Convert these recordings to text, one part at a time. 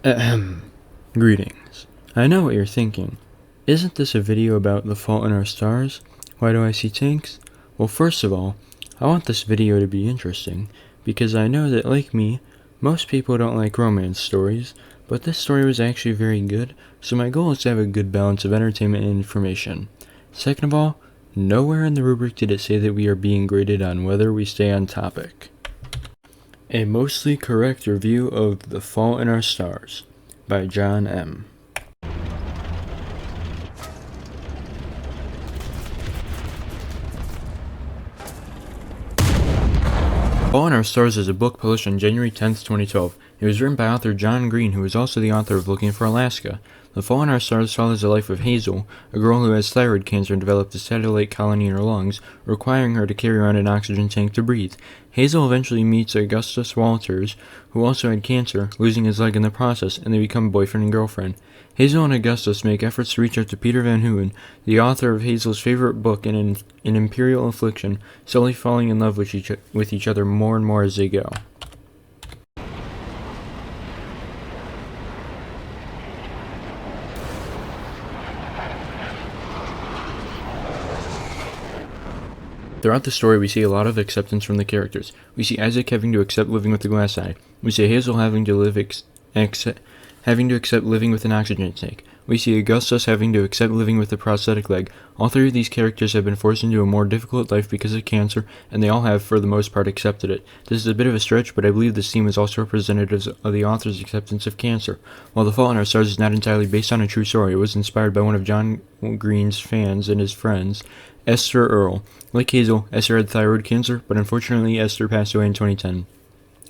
Ahem. Greetings. I know what you're thinking. Isn't this a video about The Fault in Our Stars? Why do I see tanks? Well, first of all, I want this video to be interesting, because I know that, like me, most people don't like romance stories, but this story was actually very good, so my goal is to have a good balance of entertainment and information. Second of all, nowhere in the rubric did it say that we are being graded on whether we stay on topic. A mostly correct review of The Fault in Our Stars by John M. Fault in Our Stars is a book published on January 10th, 2012. It was written by author John Green, who is also the author of Looking for Alaska. The Fault in Our Stars follows the life of Hazel, a girl who has thyroid cancer and developed a satellite colony in her lungs, requiring her to carry around an oxygen tank to breathe. Hazel eventually meets Augustus Walters, who also had cancer, losing his leg in the process, and they become boyfriend and girlfriend. Hazel and Augustus make efforts to reach out to Peter Van Hooten, the author of Hazel's favorite book, An Imperial Affliction, slowly falling in love with each other more and more as they go. Throughout the story, we see a lot of acceptance from the characters. We see Isaac having to accept living with a glass eye. We see Hazel having to accept living with an oxygen tank. We see Augustus having to accept living with a prosthetic leg. All three of these characters have been forced into a more difficult life because of cancer, and they all have, for the most part, accepted it. This is a bit of a stretch, but I believe this theme is also representative of the author's acceptance of cancer. While The Fault in Our Stars is not entirely based on a true story, it was inspired by one of John Green's fans and his friends, Esther Earl. Like Hazel, Esther had thyroid cancer, but unfortunately Esther passed away in 2010.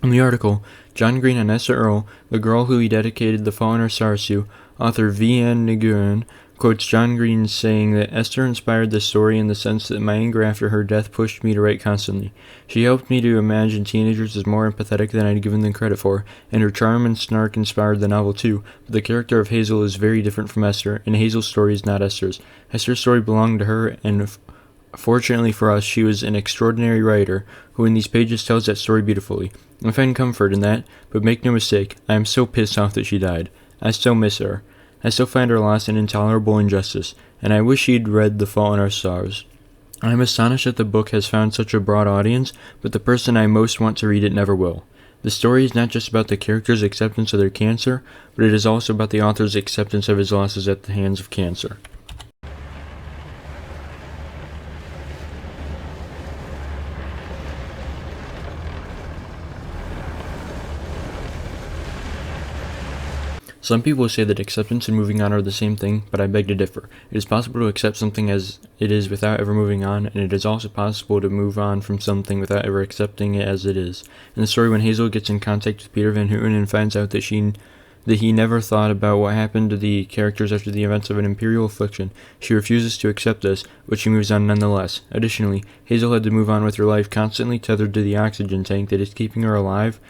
In the article, John Green and Esther Earl, the girl who he dedicated The Fault in Our Stars to, author V.N. Nguyen, quotes John Green saying that Esther inspired this story in the sense that my anger after her death pushed me to write constantly. She helped me to imagine teenagers as more empathetic than I'd given them credit for, and her charm and snark inspired the novel too, but the character of Hazel is very different from Esther, and Hazel's story is not Esther's. Esther's story belonged to her, and fortunately for us, she was an extraordinary writer, who in these pages tells that story beautifully. I find comfort in that, but make no mistake, I am so pissed off that she died. I still miss her. I still find her loss an intolerable injustice, and I wish she'd read The Fault in Our Stars. I am astonished that the book has found such a broad audience, but the person I most want to read it never will. The story is not just about the characters' acceptance of their cancer, but it is also about the author's acceptance of his losses at the hands of cancer. Some people say that acceptance and moving on are the same thing, but I beg to differ. It is possible to accept something as it is without ever moving on, and it is also possible to move on from something without ever accepting it as it is. In the story, when Hazel gets in contact with Peter Van Hooten and finds out that he never thought about what happened to the characters after the events of An Imperial Affliction, she refuses to accept this, but she moves on nonetheless. Additionally, Hazel had to move on with her life constantly tethered to the oxygen tank that is keeping her alive.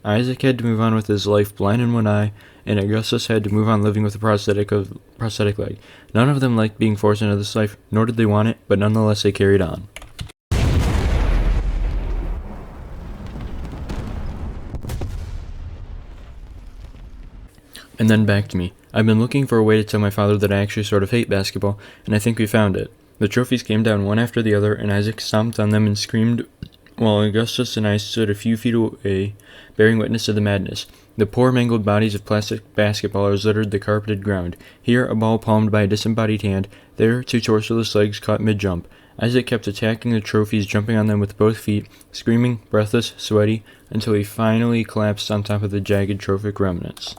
Isaac had to move on with his life blind in one eye, and Augustus had to move on living with a prosthetic leg. None of them liked being forced into this life, nor did they want it, but nonetheless they carried on. And then back to me. I've been looking for a way to tell my father that I actually sort of hate basketball, and I think we found it. The trophies came down one after the other, and Isaac stomped on them and screamed, while Augustus and I stood a few feet away, bearing witness to the madness. The poor mangled bodies of plastic basketballers littered the carpeted ground. Here, a ball palmed by a disembodied hand. There, two torsoless legs caught mid-jump. Isaac kept attacking the trophies, jumping on them with both feet, screaming, breathless, sweaty, until he finally collapsed on top of the jagged trophic remnants.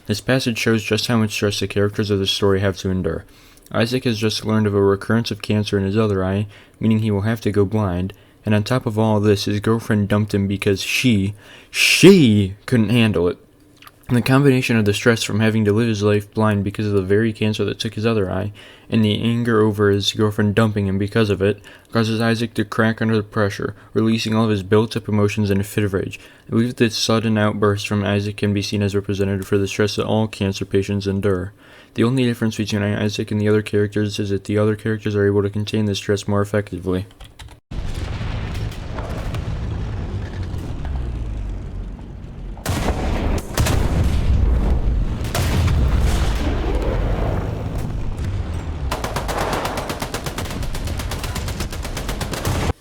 This passage shows just how much stress the characters of the story have to endure. Isaac has just learned of a recurrence of cancer in his other eye, meaning he will have to go blind, and on top of all this, his girlfriend dumped him because she couldn't handle it. And the combination of the stress from having to live his life blind because of the very cancer that took his other eye, and the anger over his girlfriend dumping him because of it, causes Isaac to crack under the pressure, releasing all of his built-up emotions in a fit of rage. I believe this sudden outburst from Isaac can be seen as representative for the stress that all cancer patients endure. The only difference between Isaac and the other characters is that the other characters are able to contain this stress more effectively.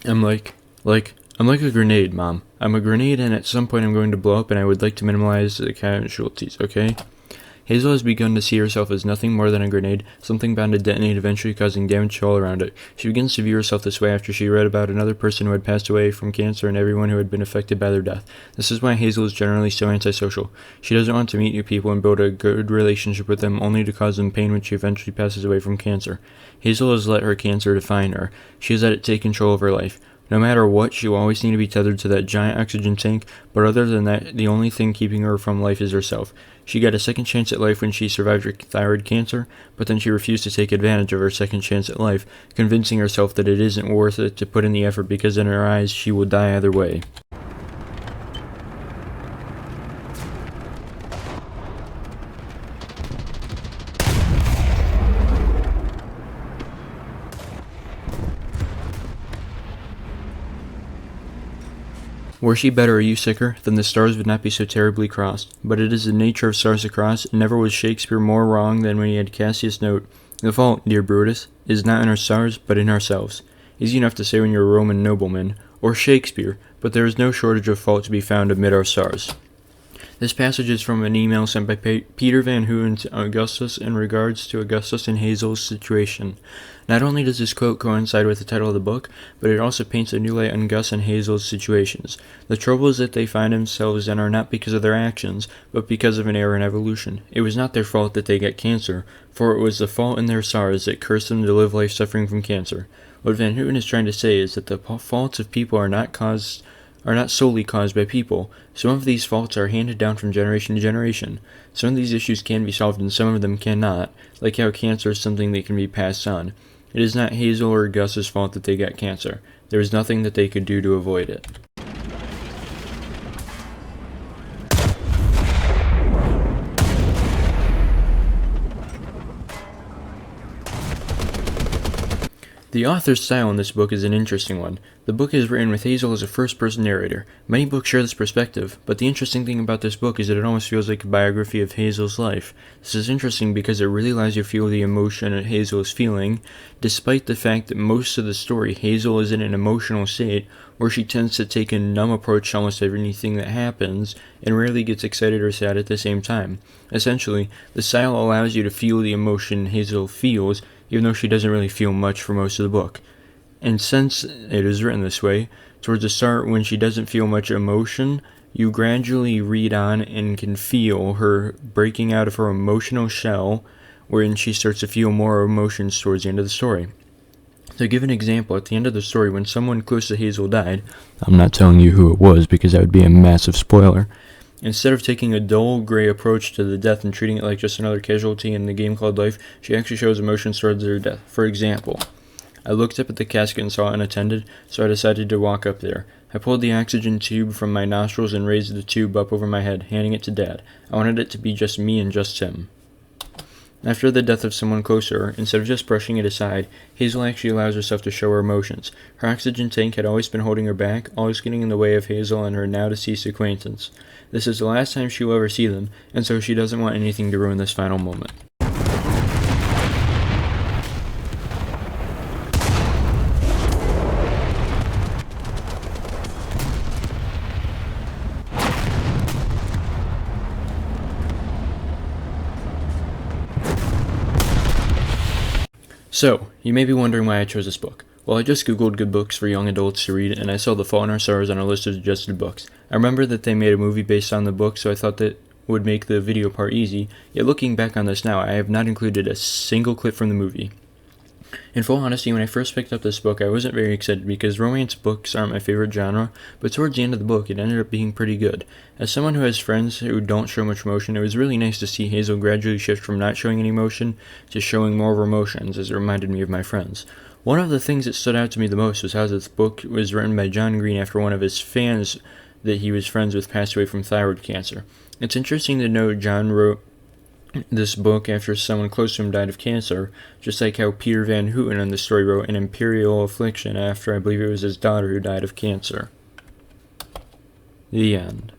I'm I'm like a grenade, Mom. I'm a grenade, and at some point I'm going to blow up, and I would like to minimize the casualties, okay? Hazel has begun to see herself as nothing more than a grenade, something bound to detonate, eventually causing damage all around it. She begins to view herself this way after she read about another person who had passed away from cancer and everyone who had been affected by their death. This is why Hazel is generally so antisocial. She doesn't want to meet new people and build a good relationship with them, only to cause them pain when she eventually passes away from cancer. Hazel has let her cancer define her. She has let it take control of her life. No matter what, she will always need to be tethered to that giant oxygen tank, but other than that, the only thing keeping her from life is herself. She got a second chance at life when she survived her thyroid cancer, but then she refused to take advantage of her second chance at life, convincing herself that it isn't worth it to put in the effort because in her eyes, she will die either way. Were she better or you sicker, then the stars would not be so terribly crossed. But it is the nature of stars to cross, and never was Shakespeare more wrong than when he had Cassius note, "The fault, dear Brutus, is not in our stars, but in ourselves." Easy enough to say when you're a Roman nobleman, or Shakespeare, but there is no shortage of fault to be found amid our stars. This passage is from an email sent by Peter Van Houten to Augustus in regards to Augustus and Hazel's situation. Not only does this quote coincide with the title of the book, but it also paints a new light on Gus and Hazel's situations. The troubles that they find themselves in are not because of their actions, but because of an error in evolution. It was not their fault that they got cancer, for it was the fault in their stars that cursed them to live life suffering from cancer. What Van Houten is trying to say is that the faults of people are not solely caused by people. Some of these faults are handed down from generation to generation. Some of these issues can be solved and some of them cannot, like how cancer is something that can be passed on. It is not Hazel or Gus's fault that they got cancer. There is nothing that they could do to avoid it. The author's style in this book is an interesting one. The book is written with Hazel as a first-person narrator. Many books share this perspective, but the interesting thing about this book is that it almost feels like a biography of Hazel's life. This is interesting because it really allows you to feel the emotion that Hazel is feeling, despite the fact that most of the story, Hazel is in an emotional state where she tends to take a numb approach to almost everything that happens, and rarely gets excited or sad at the same time. Essentially, the style allows you to feel the emotion Hazel feels, even though she doesn't really feel much for most of the book. And since it is written this way, towards the start when she doesn't feel much emotion, you gradually read on and can feel her breaking out of her emotional shell, wherein she starts to feel more emotions towards the end of the story. To give an example, at the end of the story, when someone close to Hazel died, I'm not telling you who it was because that would be a massive spoiler, instead of taking a dull, gray approach to the death and treating it like just another casualty in the game called life, she actually shows emotions towards their death. For example, I looked up at the casket and saw it unattended, so I decided to walk up there. I pulled the oxygen tube from my nostrils and raised the tube up over my head, handing it to Dad. I wanted it to be just me and just him. After the death of someone close to her, instead of just brushing it aside, Hazel actually allows herself to show her emotions. Her oxygen tank had always been holding her back, always getting in the way of Hazel and her now-deceased acquaintance. This is the last time she will ever see them, and so she doesn't want anything to ruin this final moment. So, you may be wondering why I chose this book. Well, I just googled good books for young adults to read, and I saw The Fault in Our Stars on a list of suggested books. I remember that they made a movie based on the book, so I thought that would make the video part easy, yet looking back on this now, I have not included a single clip from the movie. In full honesty, when I first picked up this book, I wasn't very excited because romance books aren't my favorite genre, but towards the end of the book, it ended up being pretty good. As someone who has friends who don't show much emotion, it was really nice to see Hazel gradually shift from not showing any emotion to showing more of her emotions, as it reminded me of my friends. One of the things that stood out to me the most was how this book was written by John Green after one of his fans that he was friends with passed away from thyroid cancer. It's interesting to know John wrote this book after someone close to him died of cancer, just like how Peter Van Houten in the story wrote An Imperial Affliction after I believe it was his daughter who died of cancer. The end.